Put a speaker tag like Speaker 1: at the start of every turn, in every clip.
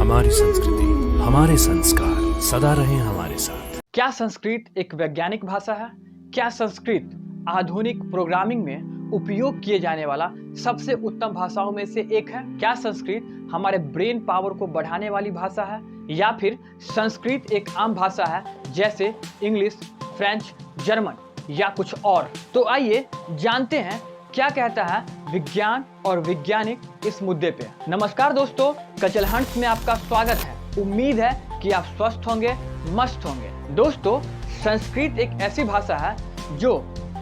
Speaker 1: हमारी संस्कृति, हमारे संस्कार सदा रहें हमारे साथ।
Speaker 2: क्या संस्कृत एक वैज्ञानिक भाषा है? क्या संस्कृत आधुनिक प्रोग्रामिंग में उपयोग किए जाने वाला सबसे उत्तम भाषाओं में से एक है? क्या संस्कृत हमारे ब्रेन पावर को बढ़ाने वाली भाषा है, या फिर संस्कृत एक आम भाषा है जैसे इंग्लिश, फ्रेंच, जर्मन या कुछ और? तो आइए जानते हैं क्या कहता है विज्ञान और वैज्ञानिक इस मुद्दे पे। नमस्कार दोस्तों, कचल हंट्स में आपका स्वागत है। उम्मीद है कि आप स्वस्थ होंगे, मस्त होंगे। दोस्तों, संस्कृत एक ऐसी भाषा है जो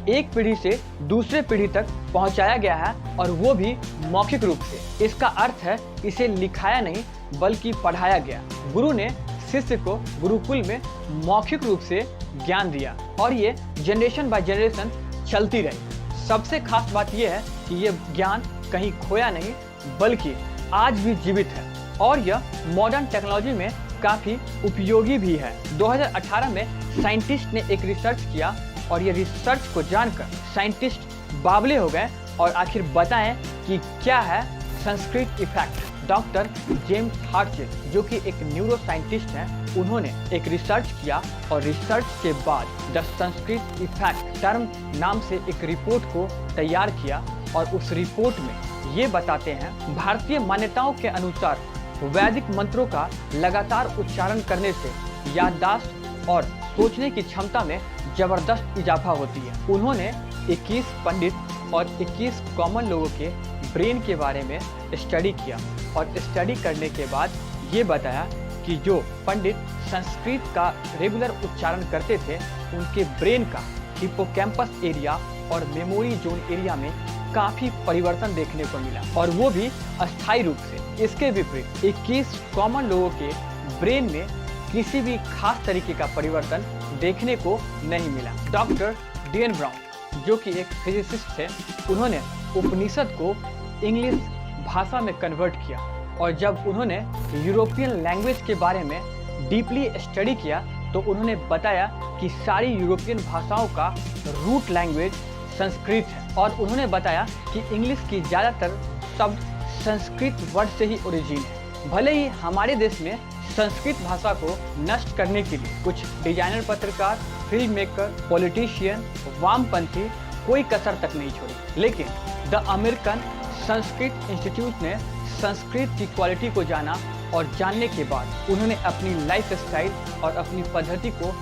Speaker 2: एक पीढ़ी से दूसरे पीढ़ी तक पहुंचाया गया है, और वो भी मौखिक रूप से। इसका अर्थ है इसे लिखाया नहीं बल्कि पढ़ाया गया। गुरु ने शिष्य को गुरुकुल में मौखिक रूप से ज्ञान दिया और ये जनरेशन बाय जनरेशन चलती रही। सबसे खास बात यह है कि ये ज्ञान कहीं खोया नहीं बल्कि आज भी जीवित है, और यह मॉडर्न टेक्नोलॉजी में काफ़ी उपयोगी भी है। 2018 में साइंटिस्ट ने एक रिसर्च किया, और ये रिसर्च को जानकर साइंटिस्ट बावले हो गए और आखिर बताएं कि क्या है संस्कृत इफेक्ट। डॉक्टर जेम्स हार्टजे, जो कि एक न्यूरो साइंटिस्ट हैं, उन्होंने एक रिसर्च किया और रिसर्च के बाद द संस्कृत इफेक्ट टर्म नाम से एक रिपोर्ट को तैयार किया। और उस रिपोर्ट में ये बताते हैं, भारतीय मान्यताओं के अनुसार वैदिक मंत्रों का लगातार उच्चारण करने से याददाश्त और सोचने की क्षमता में जबरदस्त इजाफा होती है। उन्होंने 21 पंडित और 21 कॉमन लोगों के ब्रेन के बारे में स्टडी किया, और स्टडी करने के बाद ये बताया कि जो पंडित संस्कृत का रेगुलर उच्चारण करते थे, उनके ब्रेन का हिप्पोकैम्पस एरिया और मेमोरी जोन एरिया में काफ़ी परिवर्तन देखने को मिला, और वो भी अस्थायी रूप से। इसके विपरीत 21 कॉमन लोगों के ब्रेन में किसी भी खास तरीके का परिवर्तन देखने को नहीं मिला। डॉक्टर डीएन ब्राउन, जो कि एक फिजिसिस्ट थे, उन्होंने उपनिषद को इंग्लिश भाषा में कन्वर्ट किया, और जब उन्होंने यूरोपियन लैंग्वेज के बारे में डीपली स्टडी किया तो उन्होंने बताया कि सारी यूरोपियन भाषाओं का रूट लैंग्वेज संस्कृत है, और उन्होंने बताया कि इंग्लिश की ज़्यादातर शब्द संस्कृत वर्ड से ही ओरिजिन है। भले ही हमारे देश में संस्कृत भाषा को नष्ट करने के लिए कुछ डिजाइनर, पत्रकार, फिल्म मेकर, पॉलिटिशियन, वामपंथी कोई कसर तक नहीं छोड़ी, लेकिन द अमेरिकन संस्कृत इंस्टीट्यूट ने संस्कृत की क्वालिटी को जाना, और जानने के बाद उन्होंने अपनी लाइफ स्टाइल और अपनी पद्धति को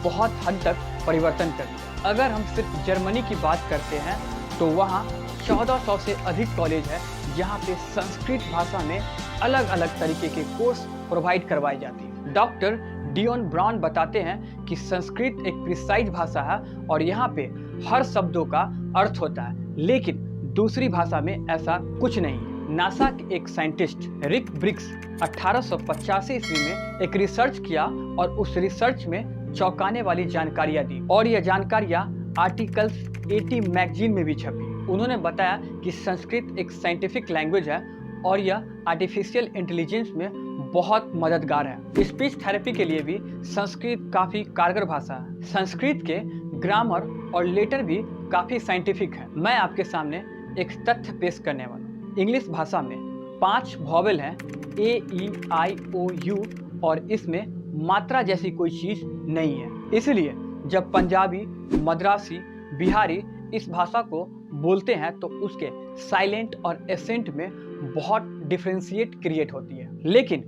Speaker 2: बहुत हद तक परिवर्तन कर दिया। अगर हम सिर्फ जर्मनी की बात करते हैं तो वहाँ 1400 से अधिक कॉलेज है जहाँ पे संस्कृत भाषा में अलग अलग तरीके के कोर्स प्रोवाइड करवाई जाती है। डॉक्टर डीएन ब्राउन बताते हैं कि संस्कृत एक प्रिसाइज भाषा है, और यहाँ पे हर शब्दों का अर्थ होता है, लेकिन दूसरी भाषा में ऐसा कुछ नहीं है। नासा के एक साइंटिस्ट रिक ब्रिक्स 1885 ईस्वी में एक रिसर्च किया, और उस रिसर्च में चौंकाने वाली जानकारियां दी, और यह जानकारियां आर्टिकल्स 80 मैगजीन में भी छपी। उन्होंने बताया कि संस्कृत एक साइंटिफिक लैंग्वेज है, और यह आर्टिफिशियल इंटेलिजेंस में बहुत मददगार है। स्पीच थेरेपी के लिए भी संस्कृत काफ़ी कारगर भाषा है। संस्कृत के ग्रामर और लेटर भी काफ़ी साइंटिफिक है। मैं आपके सामने एक तथ्य पेश करने वाला हूँ। इंग्लिश भाषा में 5 वॉवेल हैं, ए, ई, आई, ओ, यू, और इसमें मात्रा जैसी कोई चीज़ नहीं है। इसलिए जब पंजाबी, मद्रासी, बिहारी इस भाषा को बोलते हैं तो उसके साइलेंट और एसेंट में बहुत डिफरेंशिएट क्रिएट होती है। लेकिन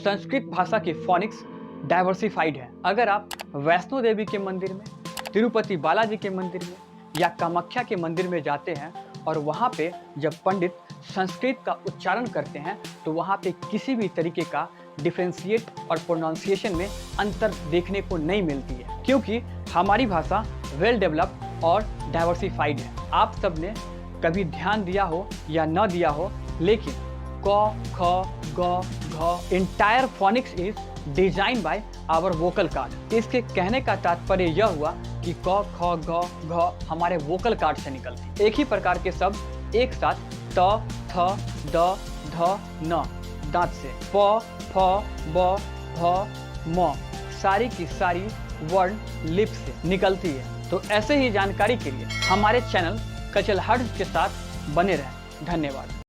Speaker 2: संस्कृत भाषा की फोनिक्स डाइवर्सिफाइड है। अगर आप वैष्णो देवी के मंदिर में, तिरुपति बालाजी के मंदिर में या कामाख्या के मंदिर में जाते हैं, और वहाँ पे जब पंडित संस्कृत का उच्चारण करते हैं तो वहाँ पे किसी भी तरीके का डिफरेंशिएट और प्रोनाउंसिएशन में अंतर देखने को नहीं मिलती है, क्योंकि हमारी भाषा वेल डेवलप्ड और डाइवर्सिफाइड है। आप सब ने कभी ध्यान दिया हो या न दिया हो, लेकिन क, ख, ग, घ entire phonics is design by our vocal cord. इसके कहने का तात्पर्य यह हुआ कि क, ख, ग, घ हमारे वोकल कार्ड से निकलते। एक ही प्रकार के शब्द एक साथ त, थ, द, ध, न दांत से, प, फ, ब, भ, म सारी की सारी वर्ड लिप से निकलती है। तो ऐसे ही जानकारी के लिए हमारे चैनल कचल हर्ट्ज के साथ बने रहें। धन्यवाद।